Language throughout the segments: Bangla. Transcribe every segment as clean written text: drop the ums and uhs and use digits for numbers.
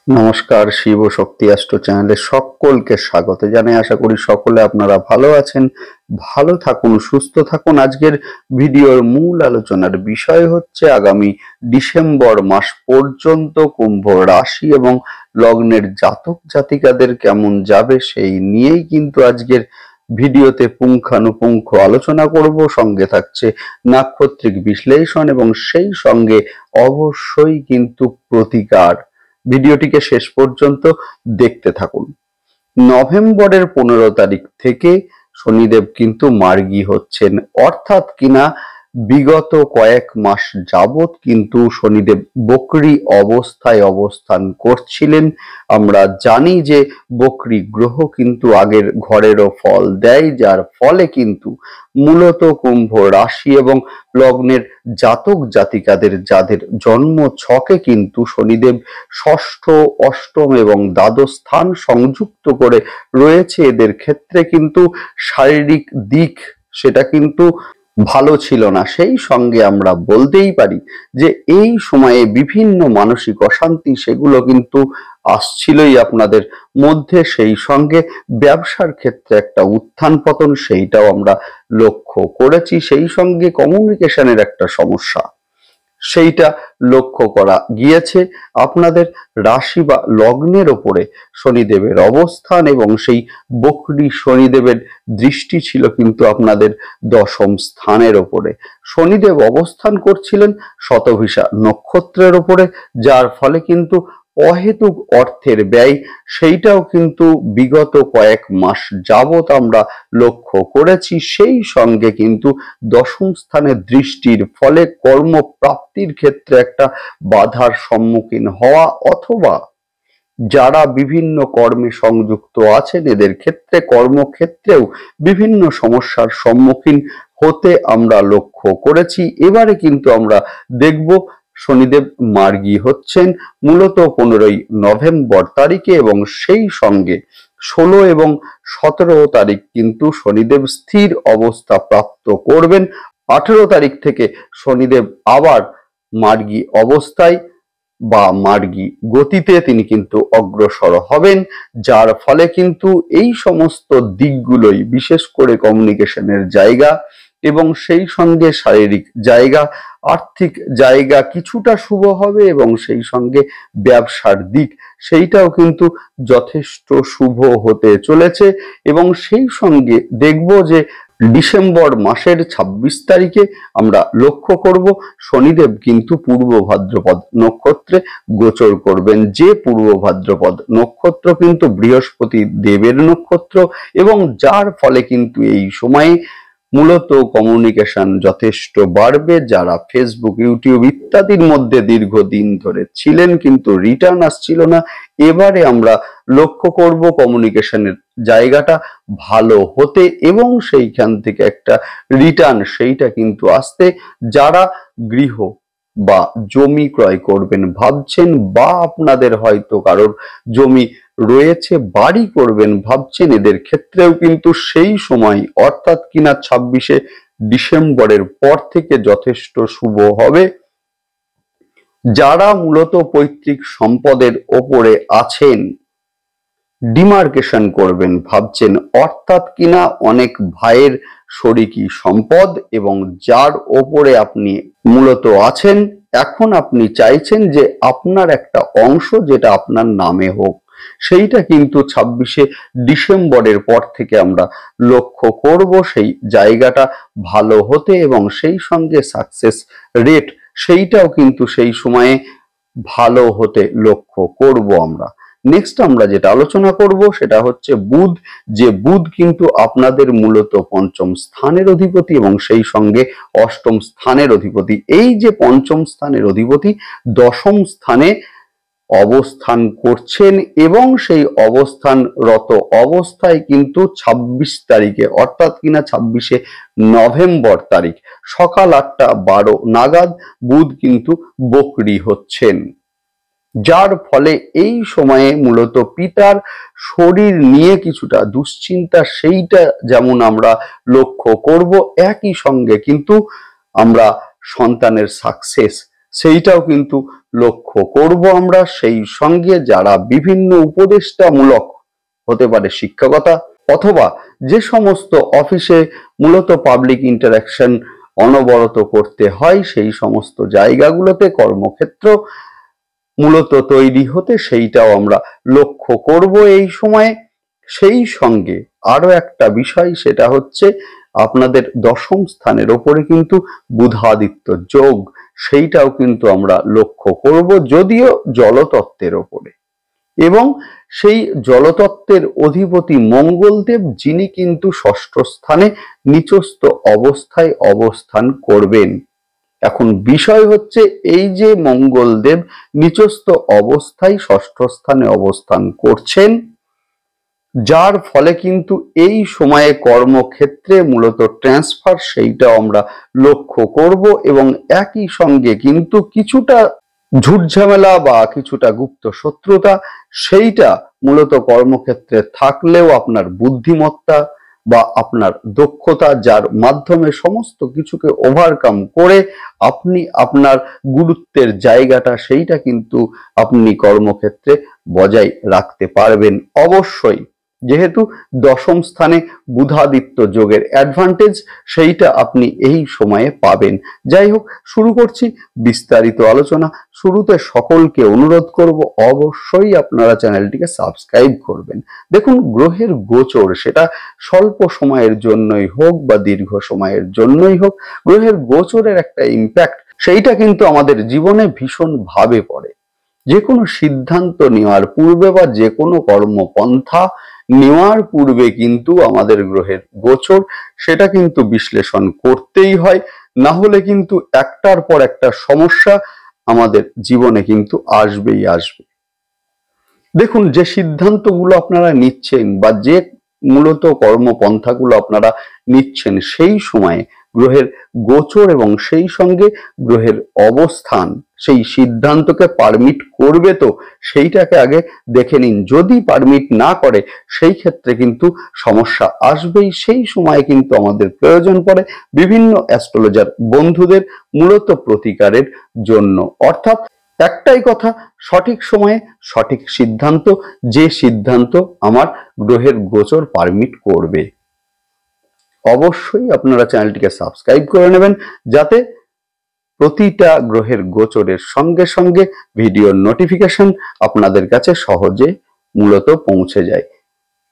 নমস্কার, শিব শক্তি অ্যাস্ট্রো চ্যানেলে সকলকে স্বাগত জানাই। আশা করি সকলে আপনারা ভালো আছেন, ভালো থাকুন, সুস্থ থাকুন। আজকের ভিডিওর মূল আলোচনার বিষয় হচ্ছে আগামী ডিসেম্বর মাস পর্যন্ত কুম্ভ রাশি এবং লগ্নের জাতক জাতিকাদের কেমন যাবে সেই নিয়েই কিন্তু আজকের ভিডিওতে পুঙ্খানুপুঙ্খ আলোচনা করব। সঙ্গে থাকছে নাক্ষত্রিক বিশ্লেষণ এবং সেই সঙ্গে অবশ্যই কিন্তু প্রতিকার। ভিডিওটিকে শেষ পর্যন্ত দেখতে থাকুন। নভেম্বরের 15 তারিখ থেকে শনিদেব কিন্তু মার্গী হচ্ছেন, অর্থাৎ কিনা বিগত কয়েক মাস যাবৎ কিন্তু শনিদেব বক্রী অবস্থায় অবস্থান করছিলেন। আমরা জানি যে বক্রী গ্রহ কিন্তু আগের ঘরেরও ফল দেয়, যার ফলে কিন্তু মূলত কুম্ভ রাশি এবং লগ্নের জাতক জাতিকাদের যাদের জন্ম ছকে কিন্তু শনিদেব ষষ্ঠ, অষ্টম এবং দ্বাদশ স্থান সংযুক্ত করে রয়েছে, এদের ক্ষেত্রে কিন্তু শারীরিক দিক সেটা কিন্তু ভালো ছিল না। সেই সঙ্গে আমরা বলতেই পারি যে এই সময়ে বিভিন্ন মানসিক অশান্তি সেগুলো কিন্তু আসছিলই আপনাদের মধ্যে। সেই সঙ্গে ব্যবসার ক্ষেত্রে একটা উত্থান পতন সেইটাও আমরা লক্ষ্য করেছি। সেই সঙ্গে কমিউনিকেশনের একটা সমস্যা সেইটা লক্ষ্য করা গিয়েছে। আপনাদের রাশি বা লগ্নের ওপরে শনিদেবের অবস্থান এবং সেই বক্রী শনিদেবের দৃষ্টি ছিল কিন্তু আপনাদের দশম স্থানের ওপরে। শনিদেব অবস্থান করছিলেন শতভিষা নক্ষত্রের ওপরে, যার ফলে কিন্তু অহেতুক অর্থের ব্যয় সেইটাও কিন্তু বিগত কয়েক মাস যাবৎ আমরা লক্ষ্য করেছি। সেই সঙ্গে কিন্তু দশম স্থানের দৃষ্টির ফলে কর্মপ্রাপ্তির ক্ষেত্রে একটা বাধার সম্মুখীন হওয়া, অথবা যারা বিভিন্ন কর্মে সংযুক্ত আছেন এদের ক্ষেত্রে কর্মক্ষেত্রেও বিভিন্ন সমস্যার সম্মুখীন হতে আমরা লক্ষ্য করেছি। এবারে কিন্তু আমরা দেখব শনিদেব মার্গী হচ্ছেন মূলত 15 নভেম্বর তারিখে এবং সেই সঙ্গে 16 এবং 17 তারিখ কিন্তু শনিদেব স্থির অবস্থা প্রাপ্ত করবেন। 18 তারিখ থেকে শনিদেব আবার মার্গী অবস্থায় বা মার্গী গতিতে তিনি কিন্তু অগ্রসর হবেন, যার ফলে কিন্তু এই সমস্ত দিকগুলোই বিশেষ করে কমিউনিকেশনের জায়গা এবং সেই সঙ্গে শারীরিক জায়গা, আর্থিক জায়গা কিছুটা শুভ হবে এবং সেই সঙ্গে ব্যবসার দিক সেইটাও কিন্তু যথেষ্ট শুভ হতে চলেছে। এবং সেই সঙ্গে দেখব যে ডিসেম্বর মাসের 26 তারিখে আমরা লক্ষ্য করব শনিদেব কিন্তু পূর্ব ভাদ্রপদ নক্ষত্রে গোচর করবেন, যে পূর্ব ভাদ্রপদ নক্ষত্র কিন্তু বৃহস্পতি দেবের নক্ষত্র এবং যার ফলে কিন্তু এই সময়ে মূলত কমিউনিকেশন যথেষ্ট বাড়বে। যারা ফেসবুক, ইউটিউব ইত্যাদির মধ্যে দীর্ঘদিন ধরে ছিলেন কিন্তু রিটার্ন আসছিল না, এবারে আমরা লক্ষ্য করব কমিউনিকেশনের জায়গাটা ভালো হতে এবং সেইখান থেকে একটা রিটার্ন সেইটা কিন্তু আসতে। যারা গৃহ বা জমি ক্রয় করবেন ভাবছেন, বা আপনাদের হয়তো কারোর জমি রয়েছে বাড়ি করবেন ভাবছেন, এদের ক্ষেত্রেও কিন্তু সেই সময় অর্থাৎ কিনা 26 ডিসেম্বরের পর থেকে যথেষ্ট শুভ হবে। যারা মূলত পৈতৃক সম্পদের ওপরে আছেন, ডিমার্কেশন করবেন ভাবছেন, অর্থাৎ কিনা অনেক ভাইয়ের শরিকি সম্পদ এবং যার ওপরে আপনি মূলত আছেন, এখন আপনি চাইছেন যে আপনার একটা অংশ যেটা আপনার নামে হোক, সেইটা কিন্তু 26 ডিসেম্বরের পর থেকে আমরা লক্ষ্য করব সেই জায়গাটা ভালো হতে এবং সেই সঙ্গে সাকসেস রেট সেইটাও কিন্তু সেই সময়ে ভালো হতে লক্ষ্য করব আমরা। নেক্সট আমরা যেটা আলোচনা করব সেটা হচ্ছে বুধ, যে বুধ কিন্তু আপনাদের মূলত পঞ্চম স্থানের অধিপতি এবং সেই সঙ্গে অষ্টম স্থানের অধিপতি। এই যে পঞ্চম স্থানের অধিপতি দশম স্থানে অবস্থান করছেন এবং সেই অবস্থানরত অবস্থায় কিন্তু 26 তারিখে অর্থাৎ কিনা 26 নভেম্বর তারিখ সকাল 8:12 নাগাদ বুধ কিন্তু বক্রী হচ্ছেন, যার ফলে এই সময়ে মূলত পিতার শরীর নিয়ে কিছুটা দুশ্চিন্তা সেইটা যেমন আমরা লক্ষ্য করব, একই সঙ্গে কিন্তু আমরা সন্তানের সাকসেস সেইটাও কিন্তু লক্ষ্য করব আমরা। সেই সঙ্গে যারা বিভিন্ন উপদেষ্টামূলক, হতে পারে শিক্ষকতা, অথবা যে সমস্ত অফিসে মূলত পাবলিক ইন্টারাকশন অনবরত করতে হয়, সেই সমস্ত জায়গাগুলোতে কর্মক্ষেত্র মূলত তৈরি হতে, সেইটাও আমরা লক্ষ্য করব এই সময়ে। সেই সঙ্গে আরো একটা বিষয়, সেটা হচ্ছে আপনাদের দশম স্থানের ওপরে কিন্তু বুধাদিত্য যোগ, সেইটাও কিন্তু আমরা লক্ষ্য করব, যদিও জলতত্ত্বের ওপরে। এবং সেই জলতত্ত্বের অধিপতি মঙ্গলদেব, যিনি কিন্তু ষষ্ঠ স্থানে নিচস্থ অবস্থায় অবস্থান করবেন। এখন বিষয় হচ্ছে, এই যে মঙ্গলদেব নিচস্থ অবস্থায় ষষ্ঠ স্থানে অবস্থান করছেন, যার ফলে কিন্তু এই সময়ে কর্মক্ষেত্রে মূলত ট্রান্সফার, সেইটাও আমরা লক্ষ্য করব। এবং একই সঙ্গে কিন্তু কিছুটা ঝুটঝামেলা বা কিছুটা গুপ্ত শত্রুতা, সেইটা মূলত কর্মক্ষেত্রে থাকলেও আপনার বুদ্ধিমত্তা বা আপনার দক্ষতা, যার মাধ্যমে সমস্ত কিছুকে ওভারকাম করে আপনি আপনার গুরুত্বের জায়গাটা, সেইটা কিন্তু আপনি কর্মক্ষেত্রে বজায় রাখতে পারবেন অবশ্যই। যেহেতু দশম স্থানে বুধাদিত্য যোগের অ্যাডভান্টেজ, সেইটা আপনি এই সময়ে পাবেন। যাই হোক, শুরু করছি বিস্তারিত আলোচনা। শুরুতে সকলকে অনুরোধ করব, অবশ্যই আপনারা চ্যানেলটিকে সাবস্ক্রাইব করবেন। দেখুন, গ্রহের গোচর, সেটা স্বল্প সময়ের জন্যই হোক বা দীর্ঘ সময়ের জন্যই হোক, গ্রহের গোচরের একটা ইম্প্যাক্ট, সেইটা কিন্তু আমাদের জীবনে ভীষণ ভাবে পড়ে। যে কোনো সিদ্ধান্ত নেওয়ার পূর্বে বা যে কোনো কর্মপন্থা নেওয়ার পূর্বে কিন্তু আমাদের গ্রহের গোচর, সেটা কিন্তু বিশ্লেষণ করতেই হয়। না হলে কিন্তু একটার পর একটা সমস্যা আমাদের জীবনে কিন্তু আসবেই আসবে। দেখুন, যে সিদ্ধান্তগুলো আপনারা নিচ্ছেন বা যে মূলত কর্মপন্থাগুলো আপনারা নিচ্ছেন, সেই সময়ে গ্রহের গোচর এবং সেই সঙ্গে গ্রহের অবস্থান সেই সিদ্ধান্তকে পারমিট করবে, তো সেইটাকে আগে দেখে নিন। যদি পারমিট না করে, সেই ক্ষেত্রে কিন্তু সমস্যা আসবেই। সেই সময় কিন্তু আমাদের প্রয়োজন পড়ে বিভিন্ন অ্যাস্ট্রোলজার বন্ধুদের মূলত প্রতিকারের জন্য। অর্থাৎ একটাই কথা, সঠিক সময়ে সঠিক সিদ্ধান্ত, যে সিদ্ধান্ত আমার গ্রহের গোচর পারমিট করবে। অবশ্যই আপনারা চ্যানেলটিকে সাবস্ক্রাইব করে নেবেন, যাতে প্রতিটা গ্রহের গোচরের সঙ্গে সঙ্গে ভিডিওর নোটিফিকেশন আপনাদের কাছে সহজে মূলত পৌঁছে যায়।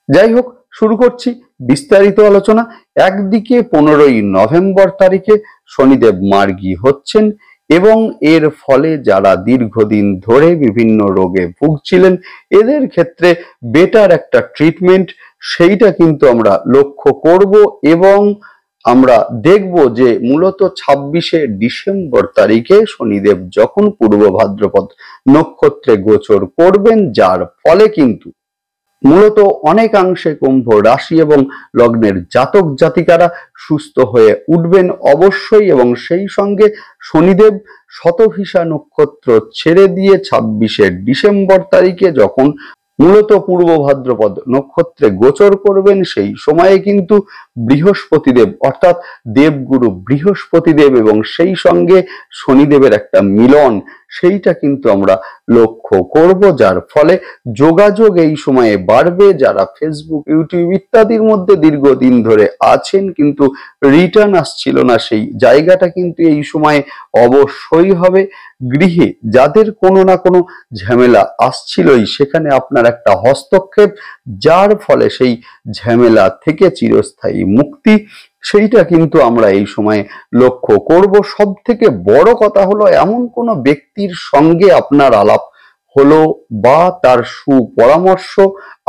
যাই হোক, শুরু করছি বিস্তারিত আলোচনা। একদিকে 15ই নভেম্বর তারিখে শনিদেব মার্গী হচ্ছেন, এবং এর ফলে যারা দীর্ঘদিন ধরে বিভিন্ন রোগে ভুগছিলেন, এদের ক্ষেত্রে বেটার একটা ট্রিটমেন্ট, সেইটা কিন্তু আমরা লক্ষ্য করব। এবং আমরা দেখব যে মূলত 26শে ডিসেম্বর তারিখে শনিদেব যখন পূর্ব ভাদ্রপদ নক্ষত্রে গোচর করবেন, যার ফলে কিন্তু মূলত অনেকাংশে কুম্ভ রাশি এবং লগ্নের জাতক জাতিকারা সুস্থ হয়ে উঠবেন অবশ্যই। এবং সেই সঙ্গে শনিদেব শতভিষা নক্ষত্র ছেড়ে দিয়ে 26শে ডিসেম্বর তারিখে যখন মূলত পূর্ব ভাদ্রপদ নক্ষত্রে গোচর করবেন, সেই সময়ে কিন্তু বৃহস্পতিদেব, অর্থাৎ দেবগুরু বৃহস্পতিদেব এবং সেই সঙ্গে শনিদেবের একটা মিলন, সেইটা কিন্তু আমরা লক্ষ্য করব। যার ফলে যোগাযোগ এই সময়ে বাড়বে। যারা ফেসবুক, ইউটিউব ইত্যাদির মধ্যে দীর্ঘদিন ধরে আছেন কিন্তু রিটার্ন আসছিল না, সেই জায়গাটা কিন্তু এই সময়ে অবশ্যই হবে। গৃহে যাদের কোনো না কোনো ঝামেলা আসছিলই, সেখানে আপনার একটা হস্তক্ষেপ, যার ফলে সেই ঝামেলা থেকে চিরস্থায়ী মুক্তি, সেইটা কিন্তু আমরা এই সময়ে লক্ষ্য করব। সব থেকে বড় কথা হলো, এমন কোনো ব্যক্তির সঙ্গে আপনার আলাপ হলো বা তার সুপরামর্শ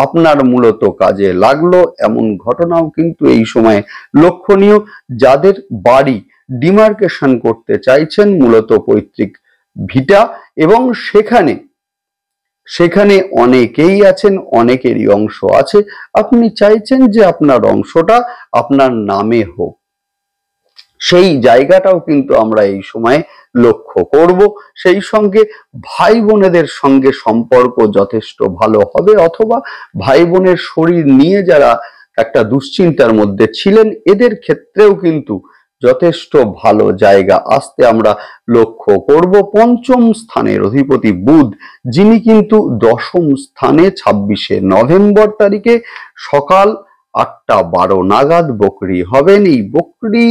আপনার মূলত কাজে লাগলো, এমন ঘটনাও কিন্তু এই সময়ে লক্ষণীয়। যাদের বাড়ি ডিমার্কেশন করতে চাইছেন, মূলত পৈতৃক ভিটা, এবং সেখানে অনেকেই আছেন, অনেকেরই অংশ আছে, আপনি চাইছেন যে আপনার অংশটা আপনার নামে হোক, সেই জায়গাটাও কিন্তু আমরা এই সময়ে লক্ষ্য করব। সেই সঙ্গে ভাই বোনেদের সঙ্গে সম্পর্ক যথেষ্ট ভালো হবে, অথবা ভাই বোনের শরীর নিয়ে যারা একটা দুশ্চিন্তার মধ্যে ছিলেন, এদের ক্ষেত্রেও কিন্তু যথেষ্ট ভালো জায়গা আসতে আমরা লক্ষ্য করব। পঞ্চম স্থানের অধিপতি বুধ, যিনি কিন্তু দশম স্থানে 26শে নভেম্বর তারিখে সকাল 8:12 নাগাদ বকরি হবেন। এই বকরি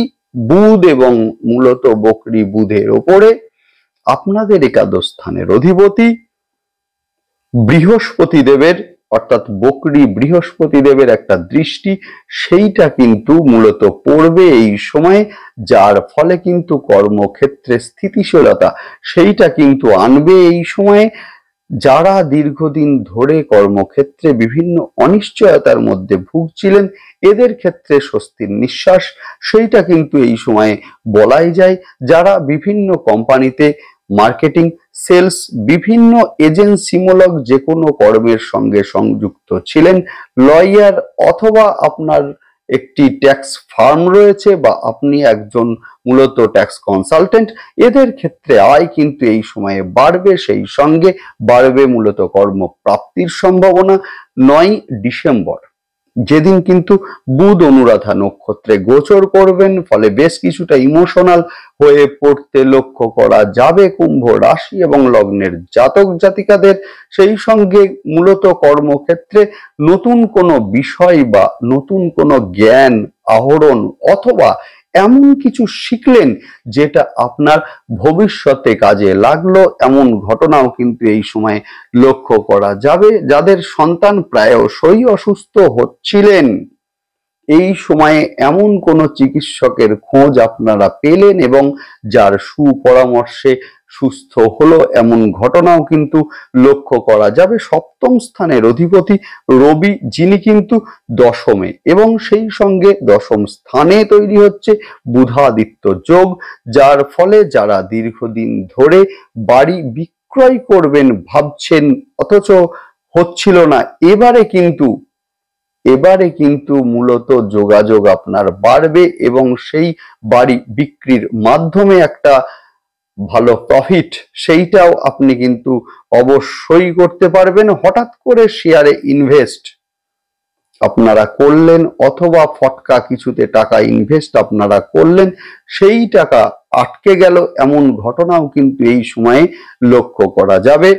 বুধ এবং মূলত বকরি বুধের ওপরে আপনাদের একাদশ স্থানের অধিপতি বৃহস্পতি দেবের অর্থাৎ বকরি বৃহস্পতি দেবের একটা দৃষ্টি, সেইটা কিন্তু মূলত পড়বে এই সময়ে, যার ফলে কিন্তু কর্মক্ষেত্রে স্থিতিশীলতা সেইটা কিন্তু আনবে এই সময়ে। যারা দীর্ঘদিন ধরে কর্মক্ষেত্রে বিভিন্ন অনিশ্চয়তার মধ্যে ভুগছিলেন, এদের ক্ষেত্রে স্বস্তির নিঃশ্বাস সেইটা কিন্তু এই সময়ে বলাই যায়। যারা বিভিন্ন কোম্পানিতে মার্কেটিং, সেলস, বিভিন্ন এজেন্সিমূলক যে কোনো কর্মের সঙ্গে সংযুক্ত ছিলেন, লয়ার অথবা আপনার একটি ট্যাক্স ফার্ম রয়েছে বা আপনি একজন মূলত ট্যাক্স কনসালটেন্ট, এদের ক্ষেত্রে আয় কিন্তু এই সময়ে বাড়বে। সেই সঙ্গে বাড়বে মূলত কর্মপ্রাপ্তির সম্ভাবনা। 9 ডিসেম্বর যেদিন কিন্তু বুধ অনুরাধা নক্ষত্রে গোচর করবেন, ফলে বেশ কিছুটা ইমোশনাল হয়ে পড়তে লক্ষ্য করা যাবে কুম্ভ রাশি এবং লগ্নের জাতক জাতিকাদের। সেই সঙ্গে মূলত কর্মক্ষেত্রে নতুন কোনো বিষয় বা নতুন কোনো জ্ঞান আহরণ অথবা এমন কিছু শিখলেন যেটা আপনার ভবিষ্যতে কাজে লাগলো, এমন ঘটনাও কিন্তু এই সময় লক্ষ্য করা যাবে। যাদের সন্তান প্রায়শই অসুস্থ হচ্ছিলেন, এই সময়ে এমন কোনো চিকিৎসকের খোঁজ আপনারা পেলেন এবং যার সুপরামর্শে সুস্থ হলো, এমন ঘটনাও কিন্তু লক্ষ্য করা যাবে। সপ্তম স্থানের অধিপতি রবি, যিনি কিন্তু দশমে, এবং সেই সঙ্গে দশম স্থানে তৈরি হচ্ছে বুধাদিত্য যোগ, যার ফলে যারা দীর্ঘদিন ধরে বাড়ি বিক্রয় করবেন ভাবছেন অথচ হচ্ছিল না, এবারে কিন্তু মূলত যোগাযোগ আপনার বাড়বে এবং সেই বাড়ি বিক্রির মাধ্যমে একটা ভালো প্রফিট সেইটাও আপনি কিন্তু অবশ্যই করতে পারবেন। হঠাৎ করে শেয়ারে ইনভেস্ট আপনারা করলেন অথবা ফটকা কিছুতে টাকা ইনভেস্ট আপনারা করলেন, সেই টাকা আটকে গেল, এমন ঘটনাও কিন্তু এই সময়ে লক্ষ্য করা যাবে।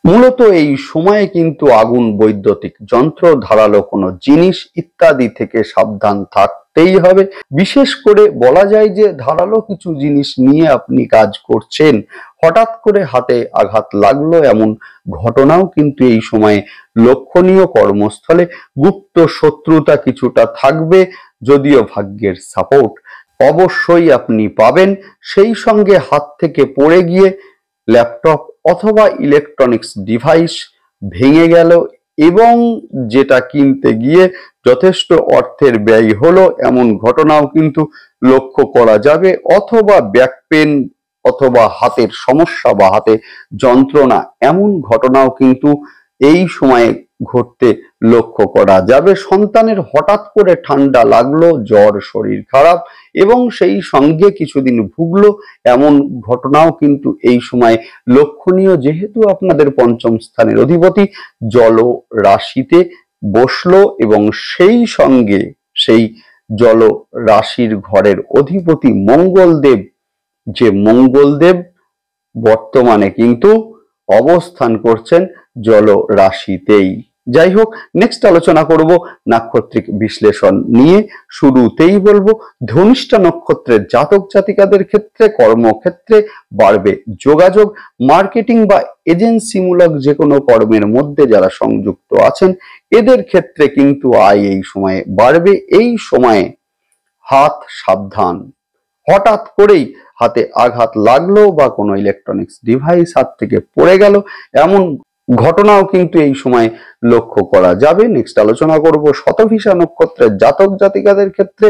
মূলত এই সময়ে কিন্তু আগুন, বৈদ্যুতিক যন্ত্র, ধারালো কোনো জিনিস ইত্যাদি থেকে সাবধান থাকতেই হবে। বিশেষ করে বলা যায় যে ধারালো কিছু জিনিস নিয়ে আপনি কাজ করছেন, হঠাৎ করে হাতে আঘাত লাগলো, এমন ঘটনাও কিন্তু এই সময়ে লক্ষণীয়। কর্মস্থলে গুপ্ত শত্রুতা কিছুটা থাকবে, যদিও ভাগ্যের সাপোর্ট অবশ্যই আপনি পাবেন। সেই সঙ্গে হাত থেকে পড়ে গিয়ে ল্যাপটপ অথবা ইলেকট্রনিক্স ডিভাইস ভেঙে গেল এবং যেটা কিনতে গিয়ে যথেষ্ট অর্থের ব্যয় হলো, এমন ঘটনাও কিন্তু লক্ষ্য করা যাবে। অথবা ব্যাক পেন অথবা হাতের সমস্যা বা হাতে যন্ত্রণা, এমন ঘটনাও কিন্তু এই সময়ে ঘটতে লক্ষ্য করা যাবে। সন্তানের হঠাৎ করে ঠান্ডা লাগলো, জ্বর, শরীর খারাপ এবং সেই সঙ্গে কিছুদিন ভুগলো, এমন ঘটনাও কিন্তু এই সময় লক্ষণীয়। যেহেতু আপনাদের পঞ্চম স্থানের অধিপতি জল রাশিতে বসলো এবং সেই সঙ্গে সেই জল রাশির ঘরের অধিপতি মঙ্গলদেব, যে মঙ্গলদেব বর্তমানে কিন্তু অবস্থান করছেন জল রাশিতেই। যাই হোক, নেক্সট আলোচনা করব নাক্ষত্রিক বিশ্লেষণ নিয়ে। শুরুতেই বলবো ধনিষ্ঠা নক্ষত্রের জাতক জাতিকাদের ক্ষেত্রে কর্মক্ষেত্রে বাড়বে যোগাযোগ। মার্কেটিং বা এজেন্সিমূলক যে কোনো কর্মের মধ্যে যারা সংযুক্ত আছেন, এদের ক্ষেত্রে কিন্তু আয় এই সময়ে বাড়বে। এই সময়ে হাত সাবধান, হঠাৎ করেই হাতে আঘাত লাগলো বা কোনো ইলেকট্রনিক্স ডিভাইস হাত থেকে পড়ে গেল, এমন ঘটনাও কিন্তু এই সময় লক্ষ্য করা যাবে। নেক্সট আলোচনা করব শতভিষা নক্ষত্রের জাতক জাতিকাদের ক্ষেত্রে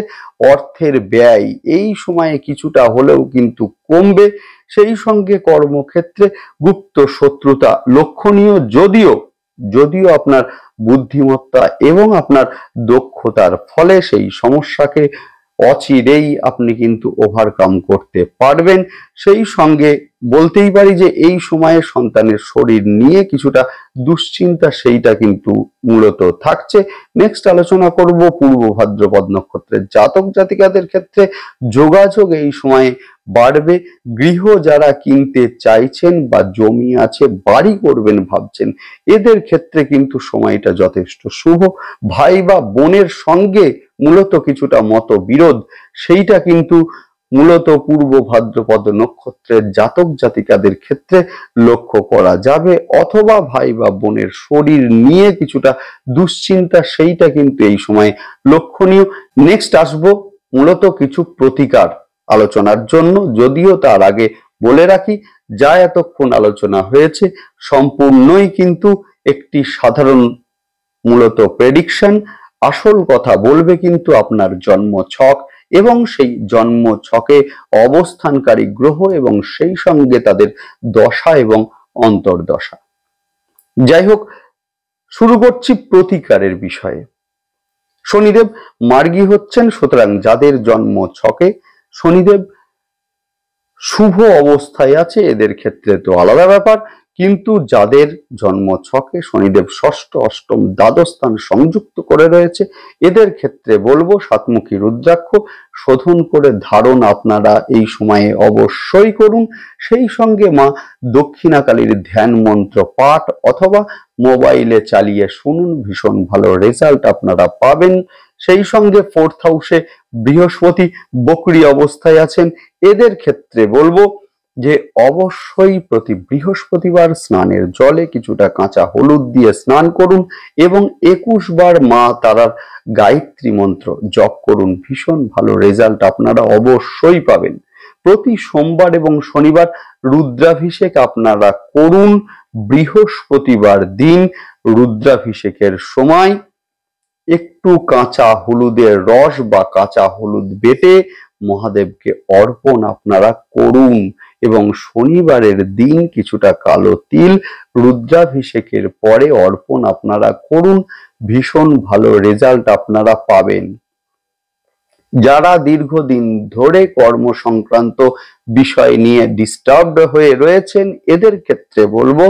অর্থের ব্যয় এই সময়ে কিছুটা হলেও কিন্তু কমবে। সেই সঙ্গে কর্মক্ষেত্রে গুপ্ত শত্রুতা লক্ষণীয়, যদিও আপনার বুদ্ধিমত্তা এবং আপনার দক্ষতার ফলে সেই সমস্যাকে অচিরেই আপনি কিন্তু ওভারকাম করতে পারবেন। সেই সঙ্গে বলতেই পারি যে এই সময়ে সন্তানের শরীর নিয়ে কিছুটা দুশ্চিন্তা সেইটা কিন্তু মূলত থাকছে। নেক্সট আলোচনা করব পূর্ব ভাদ্রপদ নক্ষত্রের জাতক জাতিকাদের ক্ষেত্রে যোগাযোগ এই সময়ে বাড়বে। গৃহ যারা কিনতে চাইছেন বা জমি আছে বাড়ি করবেন ভাবছেন, এদের ক্ষেত্রে কিন্তু সময়টা যথেষ্ট শুভ। ভাই বা বোনের সঙ্গে মূলত কিছুটা মতবিরোধ সেইটা কিন্তু মূলত পূর্ব ভাদ্রপদ নক্ষত্রের জাতক জাতিকাদের ক্ষেত্রে লক্ষ্য করা যাবে, অথবা ভাই বা বোনের শরীর নিয়ে কিছুটা দুশ্চিন্তা সেইটা কিন্তু এই সময় লক্ষণীয়। নেক্সট আসবো মূলত কিছু প্রতিকার আলোচনার জন্য, যদিও তার আগে বলে রাখি যা এতক্ষণ আলোচনা হয়েছে সম্পূর্ণই কিন্তু একটি সাধারণ মূলত প্রেডিকশন। আসল কথা বলবে কিন্তু আপনার জন্ম ছক এবং সেই জন্ম ছকে অবস্থানকারী গ্রহ এবং সেই সঙ্গে তাদের দশা এবং অন্তর্দশা। যাই হোক, শুরু করছি প্রতিকারের বিষয়ে। শনিদেব মার্গী হচ্ছেন, সুতরাং যাদের জন্ম ছকে শনিদেব শুভ অবস্থায় আছে এদের ক্ষেত্রে তো আলাদা ব্যাপার, কিন্তু যাদের জন্ম ছকে শনিদেব ষষ্ঠ অষ্টম দ্বাদশ স্থান সংযুক্ত করে রয়েছে এদের ক্ষেত্রে বলবো সাতমুখী রুদ্রাক্ষ শোধন করে ধারণ আপনারা এই সময়ে অবশ্যই করুন। সেই সঙ্গে মা দক্ষিণাকালীর ধ্যান মন্ত্র পাঠ অথবা মোবাইলে চালিয়ে শুনুন, ভীষণ ভালো রেজাল্ট আপনারা পাবেন। সেই সঙ্গে ফোর্থ হাউসে বৃহস্পতি বকরি অবস্থায় আছেন, এদের ক্ষেত্রে বলবো যে অবশ্যই প্রতি বৃহস্পতিবার স্নানের জলে কিছুটা কাঁচা হলুদ দিয়ে স্নান করুন এবং 21 বার মা তারার গায়ত্রী মন্ত্র জপ করুন, ভীষণ ভালো রেজাল্ট আপনারা অবশ্যই পাবেন। প্রতি সোমবার এবং শনিবার রুদ্রাভিষেক আপনারা করুন। বৃহস্পতিবার দিন রুদ্রাভিষেকের সময় একটু কাঁচা হলুদের রস বা কাঁচা হলুদ বেটে মহাদেবকে অর্পণ আপনারা করুন এবং শনিবারের দিন কিছুটা কালো তিল রুদ্রাভিষেকের পরে অর্পণ আপনারা করুন, ভীষণ ভালো রেজাল্ট আপনারা পাবেন। যারা দীর্ঘদিন ধরে কর্ম সংক্রান্ত বিষয় নিয়ে ডিস্টার্বড হয়ে রয়েছেন এদের ক্ষেত্রে বলবো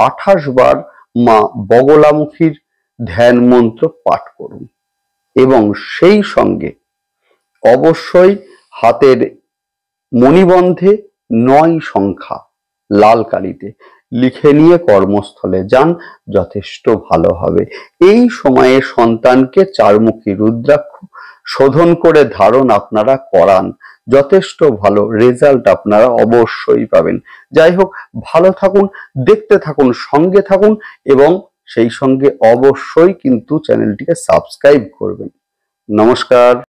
28 বার মা বগলামুখীর ধ্যান মন্ত্র পাঠ করুন এবং সেই সঙ্গে অবশ্যই হাতের মণিবন্ধে 9 সংখ্যা লাল কালিতে লিখে নিয়ে কর্মস্থলে যান, যথেষ্ট ভালো হবে। এই সময়ে সন্তানকে চারমুখী রুদ্রাক্ষ শোধন করে ধারণ আপনারা করান, যথেষ্ট ভালো রেজাল্ট আপনারা অবশ্যই পাবেন। যাই হোক, ভালো থাকুন, দেখতে থাকুন, সঙ্গে থাকুন এবং সেই সঙ্গে অবশ্যই কিন্তু চ্যানেলটিকে সাবস্ক্রাইব করবেন। নমস্কার।